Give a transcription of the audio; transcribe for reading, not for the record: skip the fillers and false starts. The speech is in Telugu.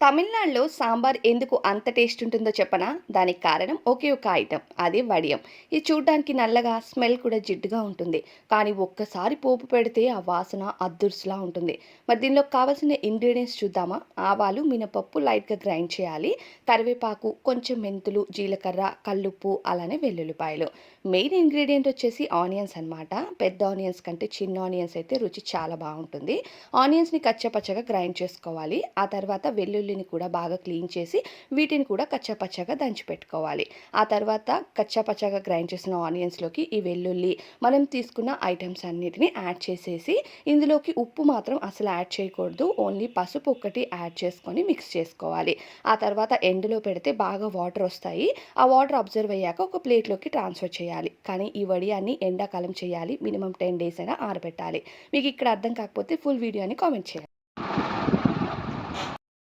తమిళనాడులో సాంబార్ ఎందుకు అంత టేస్ట్ ఉంటుందో చెప్పనా? దానికి కారణం ఒకే ఒక ఐటెం. అదే వడియం. ఇది చూడ్డానికి నల్లగా, స్మెల్ కూడా జిడ్డుగా ఉంటుంది. కానీ ఒక్కసారి పోపు పెడితే ఆ వాసన అద్దుర్సులా ఉంటుంది. మరి దీనిలోకి కావాల్సిన ఇంగ్రీడియెంట్స్ చూద్దామా? ఆవాలు, మినపప్పు లైట్‌గా గ్రైండ్ చేయాలి. కరివేపాకు, కొంచెం మెంతులు, జీలకర్ర, కల్లుప్పు, అలానే వెల్లుల్లిపాయలు. మెయిన్ ఇంగ్రీడియెంట్ వచ్చేసి ఆనియన్స్ అన్నమాట. పెద్ద ఆనియన్స్ కంటే చిన్న ఆనియన్స్ అయితే రుచి చాలా బావుంటుంది. ఆనియన్స్‌ని కచ్చాపచ్చాగా గ్రైండ్ చేసుకోవాలి. ఆ తర్వాత వెల్లుల్లిని కూడా బాగా క్లీన్ చేసి వీటిని కూడా కచ్చాపచ్చాగా దంచి పెట్టుకోవాలి. ఆ తర్వాత కచ్చాపచ్చాగా గ్రైండ్ చేసిన ఆనియన్స్‌లోకి ఈ వెల్లుల్లి, మనం తీసుకున్న ఐటెమ్స్ అన్నిటిని యాడ్ చేసేసి ఇందులోకి ఉప్పు మాత్రం అసలు యాడ్ చేయకూడదు. ఓన్లీ పసుపు ఒక్కటి యాడ్ చేసుకొని మిక్స్ చేసుకోవాలి. ఆ తర్వాత ఎండలో పెడితే బాగా వాటర్ వస్తాయి. ఆ వాటర్ అబ్జర్వ్ అయ్యాక ఒక ప్లేట్‌లోకి ట్రాన్స్‌ఫర్ చేయాలి. కానీ ఈ వడియాన్ని ఎండాకాలం చేయాలి. మినిమమ్ 10 డేస్ అయినా ఆరబెట్టాలి. మీకు ఇక్కడ అర్థం కాకపోతే ఫుల్ వీడియోని కామెంట్ చేయండి.